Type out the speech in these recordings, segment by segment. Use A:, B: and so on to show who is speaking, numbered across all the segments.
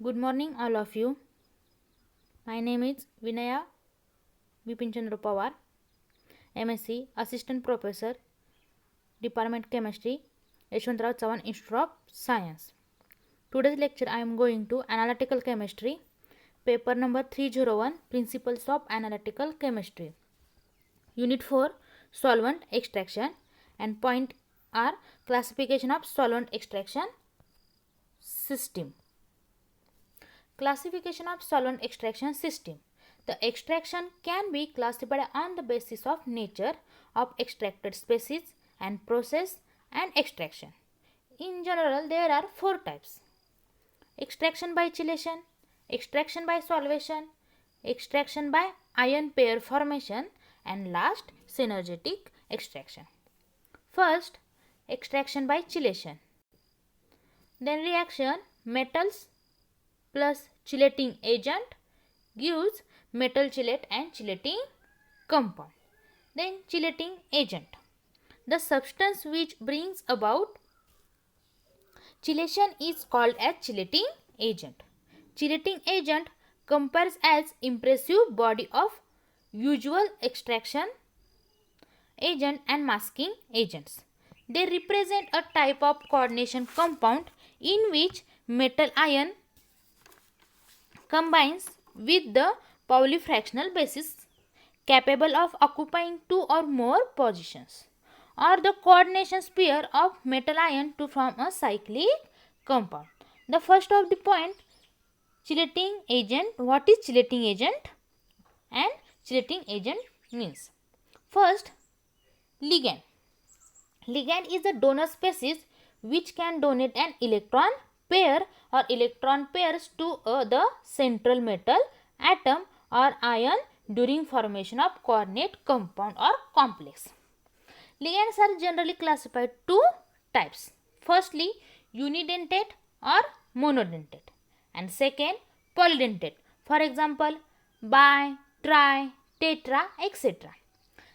A: Good morning, all of you. My name is Vinaya Vipin Chandra Pawar, MSc, Assistant Professor, Department Chemistry, Yashwantrao Chavan Institute of Science. Today's lecture I am going to Analytical Chemistry, paper number 301, Principles of Analytical Chemistry. Unit 4, Solvent Extraction, and point are classification of solvent extraction system. Classification of solvent extraction system. The extraction can be classified on the basis of nature of extracted species and process and extraction. In general, there are four types: extraction by chelation, extraction by solvation, extraction by ion pair formation, and last, synergetic extraction. First, extraction by chelation. Then reaction metals plus chelating agent gives metal chelate and chelating compound. Then chelating agent. The substance which brings about chelation is called as chelating agent. Chelating agent compares as impressive body of usual extraction agent and masking agents. They represent a type of coordination compound in which metal ion combines with the Pauli fractional basis capable of occupying two or more positions, or the coordination pair of metal ion to form a cyclic compound. The first of the point, chelating agent. What is chelating agent? And chelating agent means, first, ligand. Ligand is a donor species which can donate an electron pair or electron pairs to the central metal atom or ion during formation of coordinate compound or complex. Ligands are generally classified two types. Firstly, unidentate or monodentate, and second, polydentate. For example, bi, tri, tetra, etc.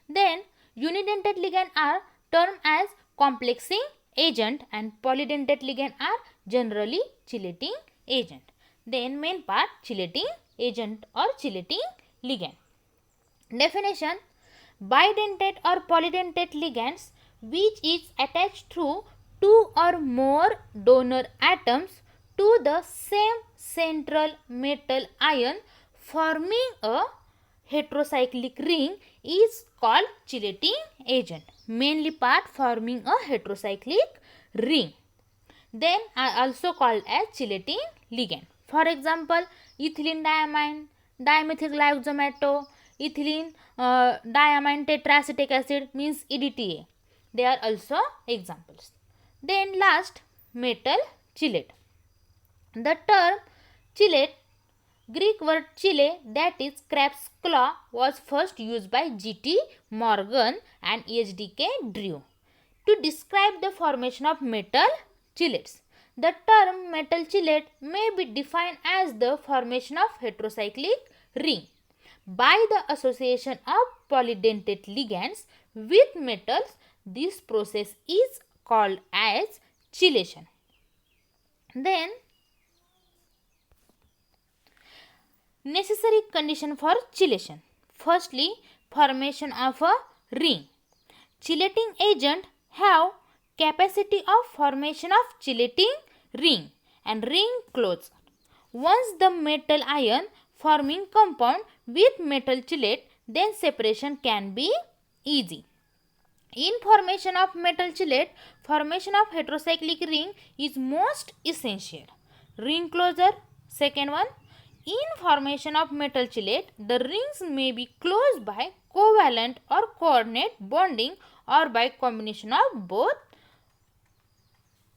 A: Then unidentate ligand are termed as complexing agent and polydentate ligand are generally chelating agent. Then main part, chelating agent or chelating ligand. Definition: bidentate or polydentate ligands which is attached through two or more donor atoms to the same central metal ion forming a heterocyclic ring is called chelating agent. Mainly part forming a heterocyclic ring. Then are also called as chelating ligand. For example, ethylene diamine, dimethylglyoxamato, ethylene diamine tetraacetic acid means EDTA. They are also examples. Then last, metal chelate. The term chelate, Greek word chile, that is crab's claw, was first used by G.T. Morgan and H.D.K. Drew to describe the formation of metal chelates. The term metal chelate may be defined as the formation of heterocyclic ring by the association of polydentate ligands with metals. This process is called as chelation. Then necessary condition for chelation. Firstly, formation of a ring. Chelating agent have capacity of formation of chelating ring and ring closure. Once the metal ion forming compound with metal chelate, then separation can be easy. In formation of metal chelate, formation of heterocyclic ring is most essential. Ring closure, second one. In formation of metal chelate, the rings may be closed by covalent or coordinate bonding or by combination of both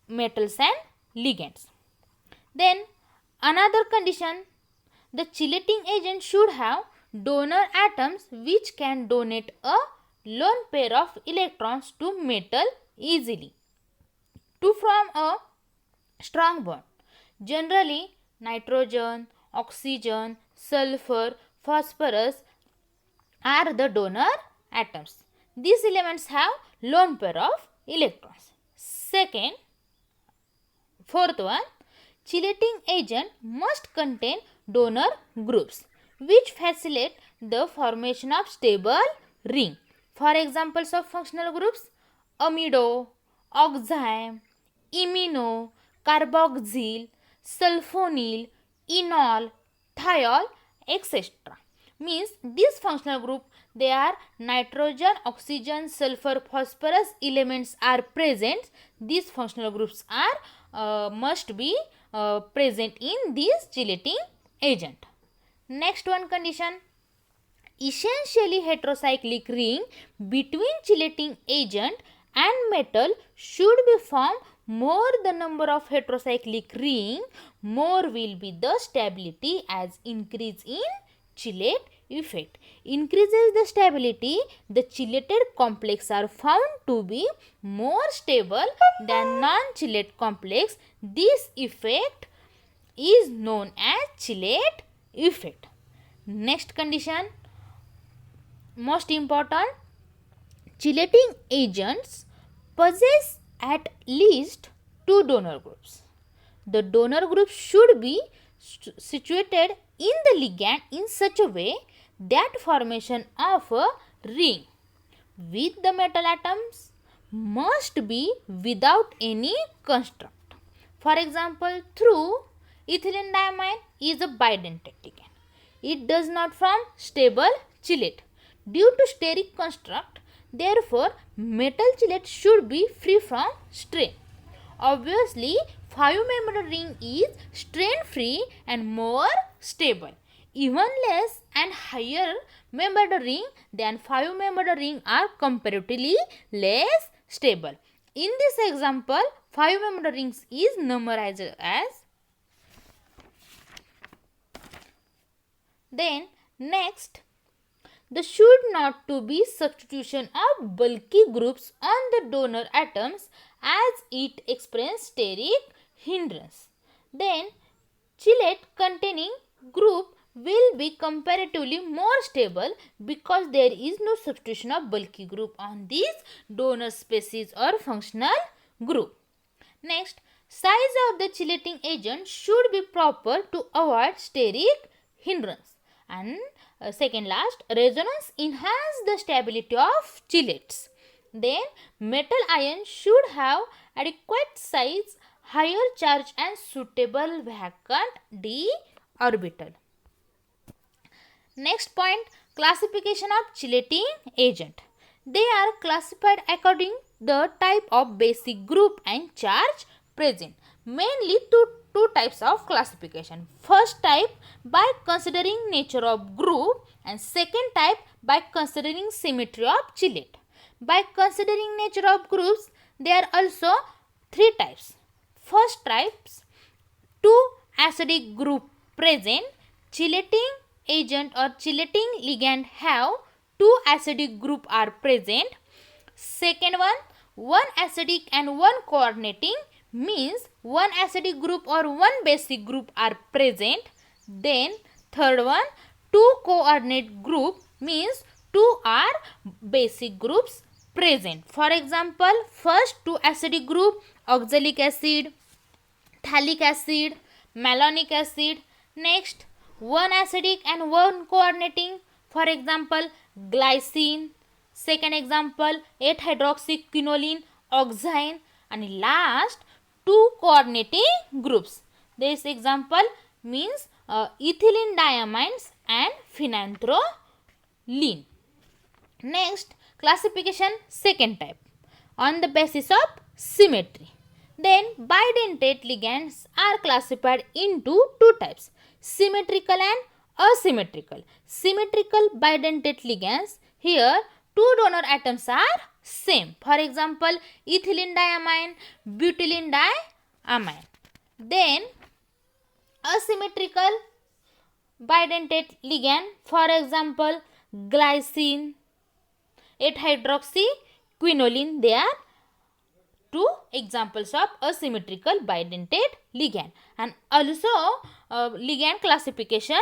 A: metals and ligands. Then another condition, the chelating agent should have donor atoms which can donate a lone pair of electrons to metal easily to form a strong bond. Generally, nitrogen, oxygen, sulfur, phosphorus are the donor atoms. These elements have lone pair of electrons. Fourth one, chelating agent must contain donor groups which facilitate the formation of stable ring. For examples of functional groups: amido, oxime, imino, carboxyl, sulfonyl, enol, thiol, etc. Means these functional group, they are nitrogen, oxygen, sulfur, phosphorus elements are present. These functional groups are must be present in this chelating agent. Next one condition: essentially heterocyclic ring between chelating agent and metal should be formed. More the number of heterocyclic ring, more will be the stability as increase in chelate effect. Increases the stability, the chelated complex are found to be more stable than non-chelate complex. This effect is known as chelate effect. Next condition, most important: chelating agents possess at least two donor groups. The donor group should be situated in the ligand in such a way that formation of a ring with the metal atoms must be without any construct. For example, through ethylene diamine is a bidentate ligand. It does not form stable chelate due to steric construct. Therefore, metal chelate should be free from strain. Obviously, 5-membered ring is strain free and more stable. Even less and higher membered ring than 5-membered ring are comparatively less stable. In this example, 5-membered rings is numerized as. Then next, there should not to be substitution of bulky groups on the donor atoms as it experiences steric hindrance. Then chelate containing group will be comparatively more stable because there is no substitution of bulky group on these donor species or functional group. Next, size of the chelating agent should be proper to avoid steric hindrance. And second last, resonance enhance the stability of chelates. Then metal ion should have adequate size, higher charge and suitable vacant d orbital. Next point, classification of chelating agent. They are classified according the type of basic group and charge present. Mainly two types of classification. First type by considering nature of group and second type by considering symmetry of chelate. By considering nature of groups, there are also three types. First types, two acidic group present. Chelating agent or chelating ligand have two acidic group are present. Second one acidic and one coordinating, means one acidic group or one basic group are present. Then third one, two coordinate group, means two are basic groups present. For example, first two acidic group, oxalic acid, phthalic acid, malonic acid. Next, one acidic and one coordinating, for example, glycine. Second example, 8-hydroxyquinoline, oxime. And last, two coordinating groups. This example means ethylene diamines and phenanthroline. Next, classification second type on the basis of symmetry. Then bidentate ligands are classified into two types, symmetrical and asymmetrical. Symmetrical bidentate ligands, here two donor atoms are same. For example, ethylene diamine, butylene diamine. Then asymmetrical bidentate ligand, for example, glycine, 8-hydroxyquinoline. They are two examples of asymmetrical bidentate ligand. And also ligand classification,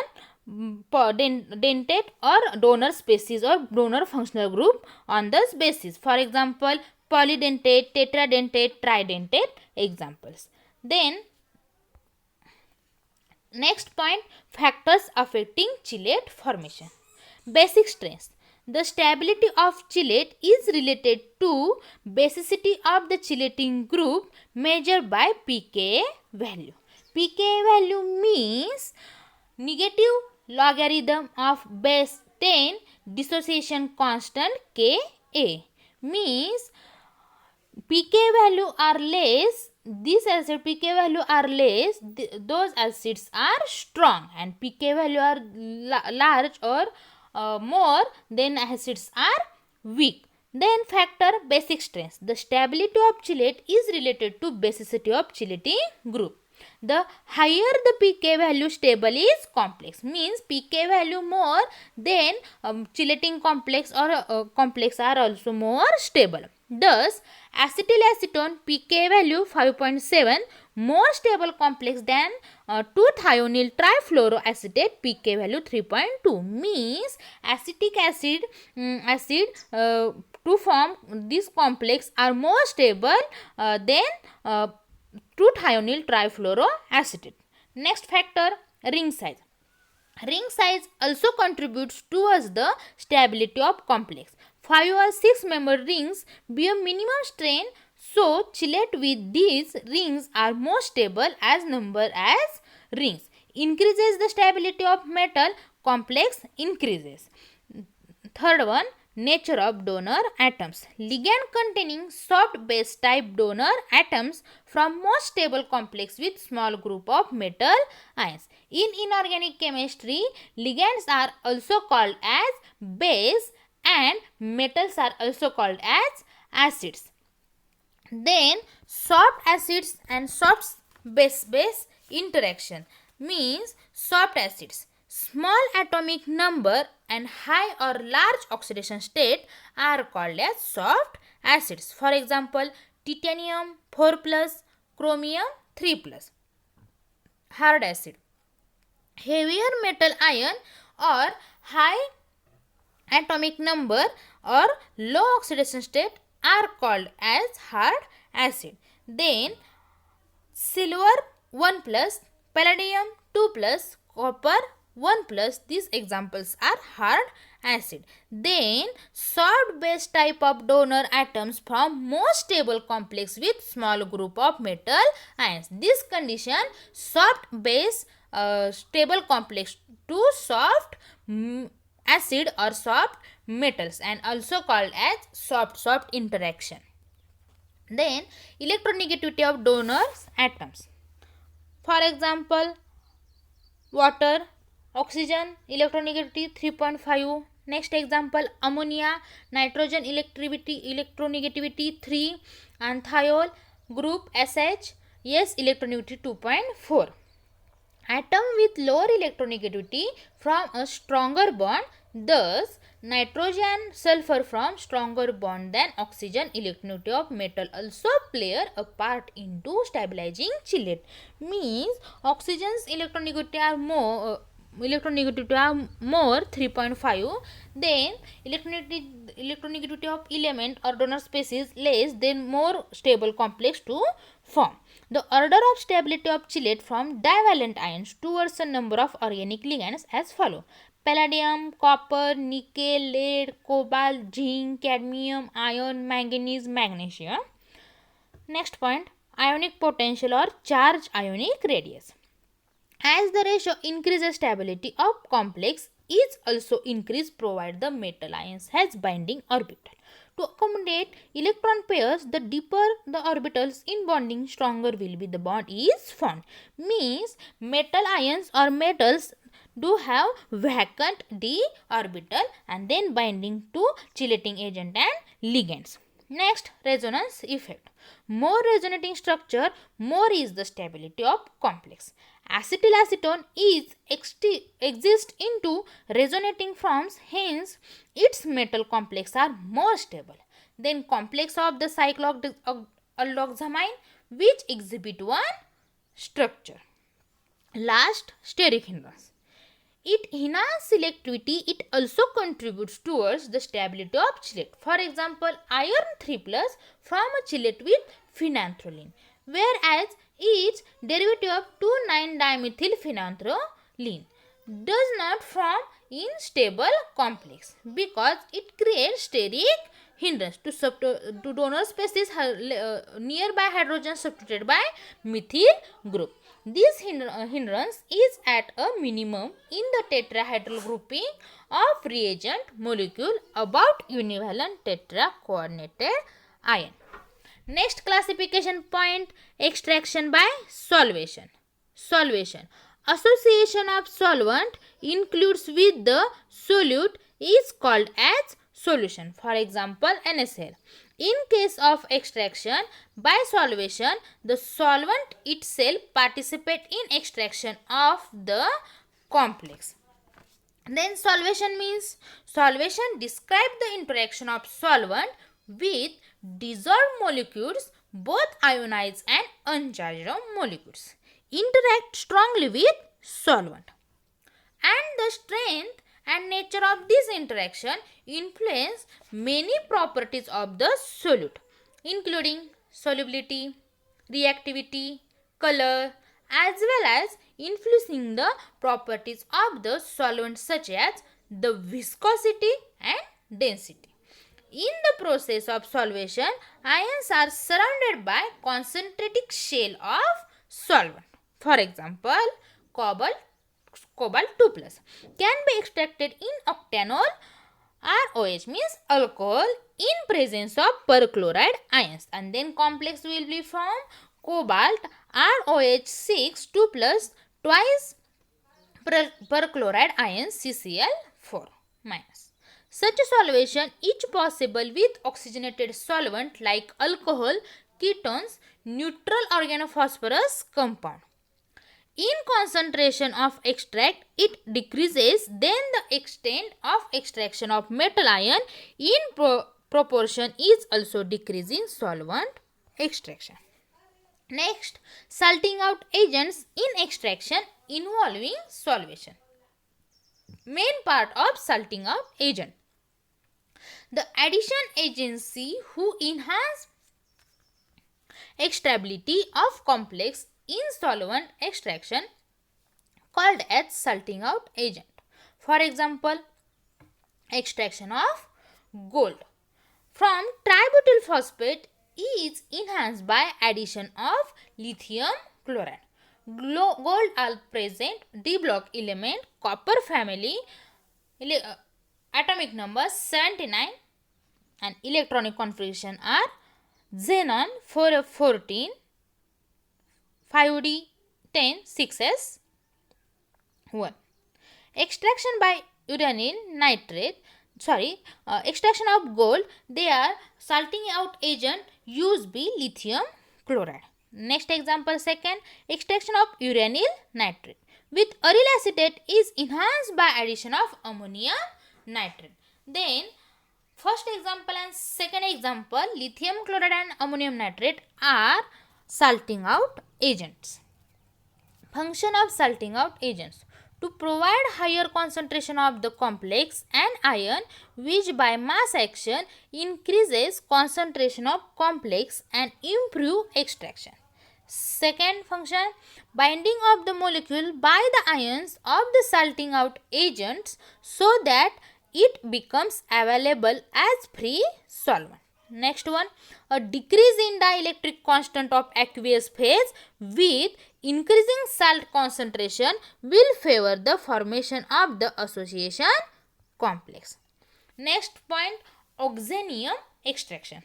A: dentate or donor species or donor functional group on this basis. For example, polydentate, tetradentate, tridentate examples. Then Next point, factors affecting chelate formation. Basic strengths. The stability of chelate is related to basicity of the chelating group measured by pKa value. pKa value means negative logarithm of base 10 dissociation constant Ka, means pK value are less, this acid pK value are less, those acids are strong, and pK value are large or more, then acids are weak. Then factor basic strength. The stability of chelate is related to basicity of chelating group. The higher the pK value stable is complex, means pK value more, then chelating complex or complex are also more stable. Thus, acetyl acetone pK value 5.7 more stable complex than 2-thionyl trifluoroacetate pK value 3.2, means acetic acid to form this complex are more stable than 2-thionyl trifluoroacetate. Next factor, ring size. Ring size also contributes towards the stability of complex. 5 or 6 member rings bear minimum strain, so chelate with these rings are more stable as number as rings. Increases the stability of metal, complex increases. Third one, nature of donor atoms. Ligand containing soft base type donor atoms from most stable complex with small group of metal ions. In inorganic chemistry, ligands are also called as base and metals are also called as acids. Then soft acids and soft base interaction, means soft acids, small atomic number and high or large oxidation state are called as soft acids. For example, titanium 4+, chromium 3+. Hard acid. Heavier metal ion or high atomic number or low oxidation state are called as hard acid. Then silver 1+, palladium 2+, copper 1+, these examples are hard acid. Then soft base type of donor atoms from most stable complex with small group of metal ions. This condition soft base stable complex to soft acid or soft metals and also called as soft interaction. Then electronegativity of donors atoms. For example, water, oxygen electronegativity 3.5. Next example, ammonia, nitrogen electronegativity 3, and thiol group SH, yes, electronegativity 2.4. Atom with lower electronegativity from a stronger bond, thus nitrogen sulfur from stronger bond than oxygen electronegativity of metal also play a part into stabilizing chelate, means oxygen's electronegativity are more 3.5, then electronegativity of element or donor species less, then more stable complex to form. The order of stability of chelate from divalent ions towards a number of organic ligands as follow: palladium, copper, nickel, lead, cobalt, zinc, cadmium, iron, manganese, magnesium. Next point, ionic potential or charge ionic radius. As the ratio increases, stability of complex is also increased provided the metal ions has binding orbital. To accommodate electron pairs, the deeper the orbitals in bonding, stronger will be the bond is formed. Means metal ions or metals do have vacant d orbital and then binding to chelating agent and ligands. Next, resonance effect. More resonating structure, more is the stability of complex. Acetyl acetone is exist into resonating forms, hence its metal complex are more stable. Then complex of the cyclohexamine which exhibit one structure. Last, steric hindrance. It enhances selectivity. It also contributes towards the stability of chelate. For example, iron 3+ from a chelate with phenanthrene, whereas Each derivative of 2,9-dimethylphenanthroline does not form in stable complex because it creates steric hindrance to donor species nearby hydrogen substituted by methyl group. This hindrance is at a minimum in the tetrahedral grouping of reagent molecule about univalent tetra-coordinated ion. Next classification point, extraction by solvation. Solvation. Association of solvent includes with the solute is called as solution. For example, NaCl. In case of extraction by solvation, the solvent itself participates in extraction of the complex. Then solvation means solvation describes the interaction of solvent with dissolved molecules, both ionized and uncharged molecules interact strongly with solvent, and the strength and nature of this interaction influence many properties of the solute, including solubility, reactivity, color, as well as influencing the properties of the solvent such as the viscosity and density. In the process of solvation, ions are surrounded by concentric shell of solvent. For example, cobalt 2+ can be extracted in octanol ROH means alcohol in presence of perchloride ions, and then complex will be from cobalt ROH6 2+ twice perchloride ions CCl4-. Such a solution is possible with oxygenated solvent like alcohol, ketones, neutral organophosphorus compound. In concentration of extract, it decreases, then the extent of extraction of metal ion in proportion is also decreased in solvent extraction. Next, salting out agents in extraction involving solvation. Main part of salting out agent. The addition agency who enhance extractability of complex in solvent extraction called as salting out agent. For example, extraction of gold from tributyl phosphate is enhanced by addition of lithium chloride. Gold are present D block element copper family atomic number 79 and electronic configuration are xenon 4f14 5d10 6s1. Extraction by uranyl nitrate extraction of gold, they are salting out agent used be lithium chloride. Next example, second, extraction of uranyl nitrate with aryl acetate is enhanced by addition of ammonium nitrate. Then first example and second example, lithium chloride and ammonium nitrate are salting out agents. Function of salting out agents: to provide higher concentration of the complex and ion, which by mass action increases concentration of complex and improve extraction. Second function, binding of the molecule by the ions of the salting out agents so that it becomes available as free solvent. Next one, a decrease in dielectric constant of aqueous phase with increasing salt concentration will favor the formation of the association complex. Next point, oxenium extraction.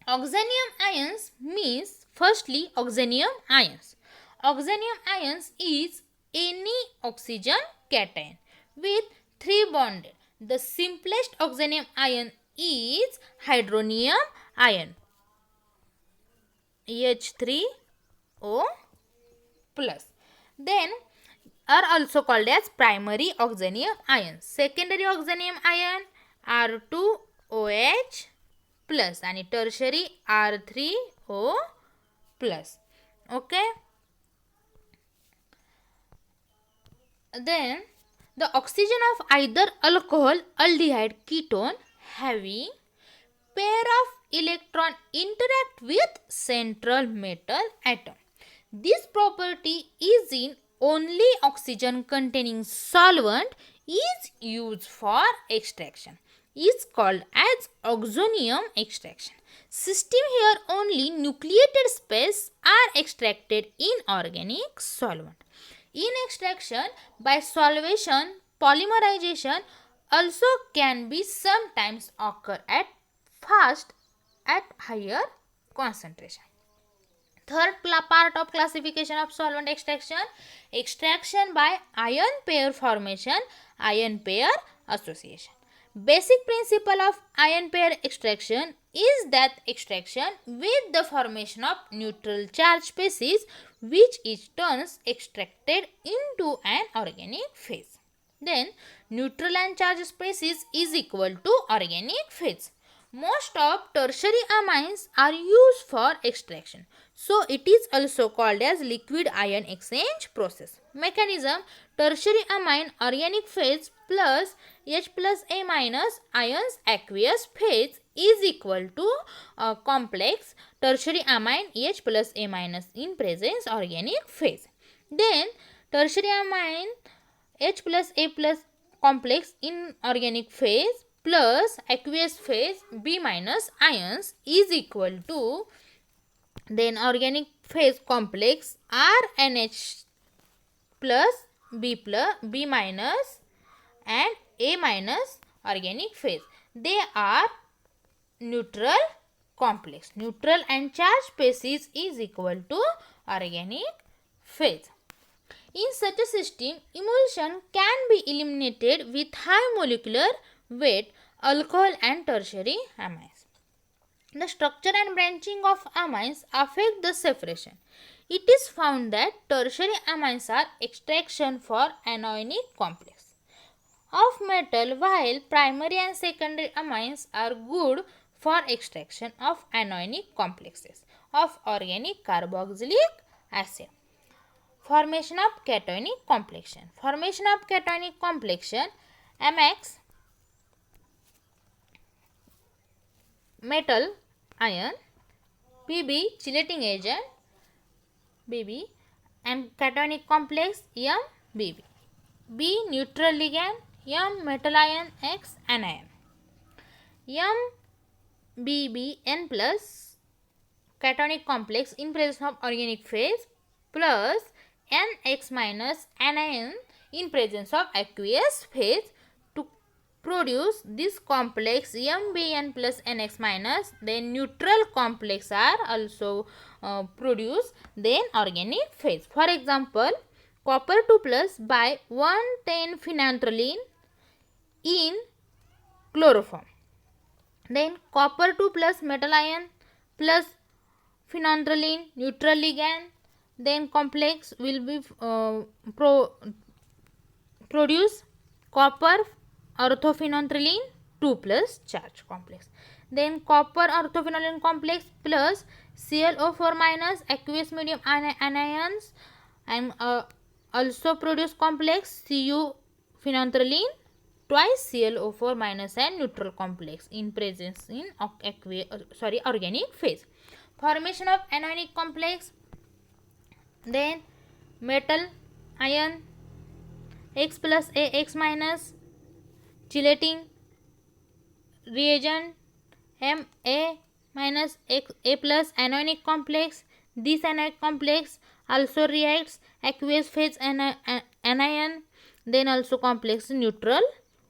A: Oxenium ions means firstly oxenium ions. Oxenium ions is any oxygen cation with 3 bonded. The simplest oxenium ion is hydronium ion H3O+. Then are also called as primary oxenium ion. Secondary oxenium ion R2OH+ and tertiary R3O+. Okay. Then the oxygen of either alcohol aldehyde ketone having pair of electron interact with central metal atom. This property is in only oxygen containing solvent is used for extraction. Is called as oxonium extraction. System here only nucleated space are extracted in organic solvent. In extraction by solvation, polymerization also can be sometimes occur at fast at higher concentration. Third part of classification of solvent extraction, extraction by ion pair formation, ion pair association. Basic principle of ion pair extraction is that extraction with the formation of neutral charge species which is turns extracted into an organic phase. Then neutral and charge species is equal to organic phase. Most of tertiary amines are used for extraction. So it is also called as liquid ion exchange process. Mechanism: tertiary amine organic phase plus H plus A minus ions aqueous phase is equal to complex tertiary amine H plus A minus in presence organic phase. Then tertiary amine H plus A plus complex in organic phase plus aqueous phase B minus ions is equal to then organic phase complex RNH plus B minus and A minus organic phase. They are neutral complex. Neutral and charge species is equal to organic phase. In such a system, emulsion can be eliminated with high molecular weight alcohol and tertiary amines. The structure and branching of amines affect the separation. It is found that tertiary amines are extraction for anionic complex of metal, while primary and secondary amines are good for extraction of anionic complexes of organic carboxylic acid. Formation of cationic complexion. Formation of cationic complexion: MX metal ion, Pb chelating agent Bb, and cationic complex MBb. B neutral ligand, M metal ion, X anion. MBBN plus cationic complex in presence of organic phase plus NX minus anion in presence of aqueous phase. To produce this complex MBN plus NX minus, then neutral complex are also produced, then organic phase. For example, copper 2 plus by 110 phenanthroline in chloroform. Then copper 2 plus metal ion plus phenanthroline neutral ligand, then complex will be produce copper orthophenanthroline 2 plus charge complex. Then copper orthophenanthroline complex plus ClO4 minus aqueous medium anions and also produce complex Cu phenanthroline twice ClO4 minus and neutral complex in presence in organic phase. Formation of anionic complex, then metal ion X plus A X minus chelating reagent Ma minus X A plus anionic complex. This anionic complex also reacts aqueous phase anion, then also complex neutral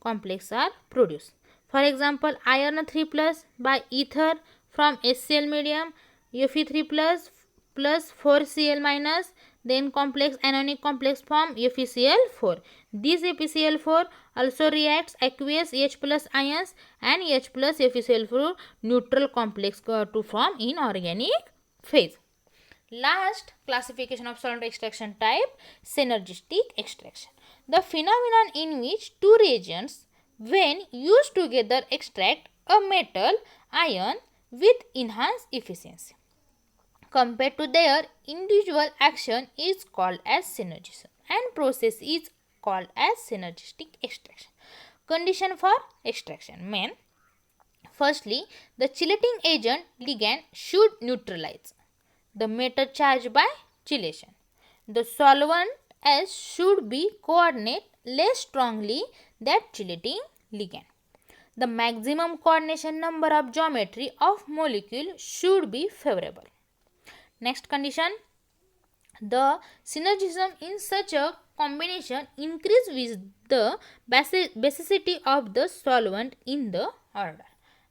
A: complex are produced. For example, iron 3 plus by ether from HCl medium, Fe3 plus 4Cl minus, then complex anionic complex form FeCl4. This FeCl4 also reacts aqueous H plus ions and H plus FeCl4 neutral complex to form in organic phase. Last classification of solvent extraction type, synergistic extraction. The phenomenon in which two reagents when used together extract a metal ion with enhanced efficiency compared to their individual action is called as synergism, and process is called as synergistic extraction. Condition for extraction: main, firstly, the chelating agent ligand should neutralize the metal charge by chelation. The solvent S should be coordinate less strongly than chelating ligand. The maximum coordination number of geometry of molecule should be favorable. Next condition, the synergism in such a combination increase with the basicity of the solvent in the order.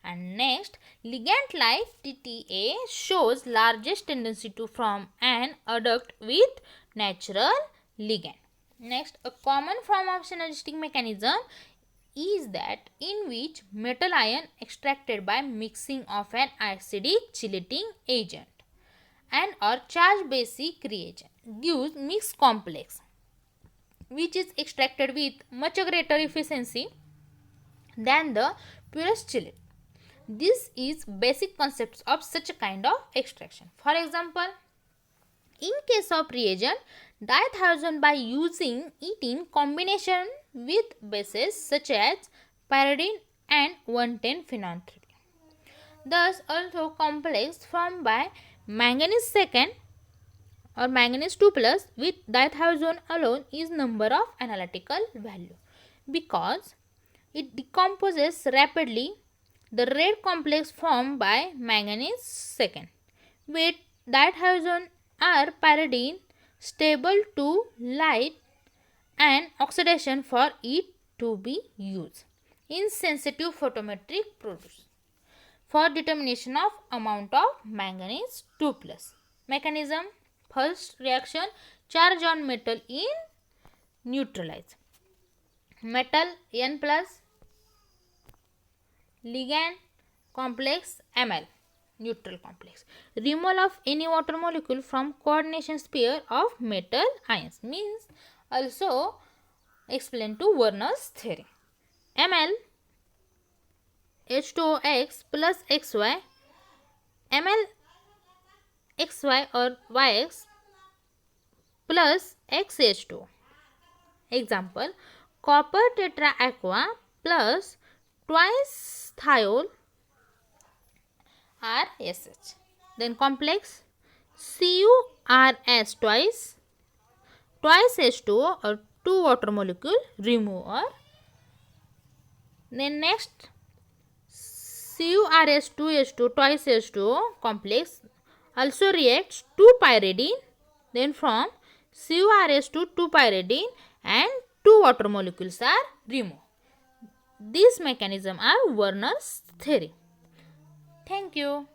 A: And next, ligand like TTA shows largest tendency to form an adduct with natural ligand. Next, a common form of synergistic mechanism is that in which metal ion extracted by mixing of an acidic chelating agent and or charged basic reagent gives mixed complex which is extracted with much greater efficiency than the purest chelate. This is basic concepts of such a kind of extraction. For example, in case of reagent, dithiazone by using it in combination with bases such as pyridine and 1,10-phenol-3. Thus, also complex formed by manganese second or manganese 2 plus with dithiazone alone is number of analytical value because it decomposes rapidly. The red complex formed by manganese second with dithiazone are pyridine stable to light and oxidation for it to be used in sensitive photometric produce for determination of amount of manganese 2 plus. Mechanism: first reaction, charge on metal in neutralize. Metal N plus ligand complex Ml neutral complex. Removal of any water molecule from coordination sphere of metal ions means also explained to Werner's theory. Ml H2OX plus XY Ml XY or YX plus XH2. Example, copper tetra aqua plus twice thiol RSH. Then complex CuRS twice H2O or 2 water molecule remover. Then next CuRS2H2 twice H2O complex also reacts 2 pyridine. Then from CuRS to 2 pyridine and 2 water molecules are removed. These mechanisms are Werner's theory. Thank you.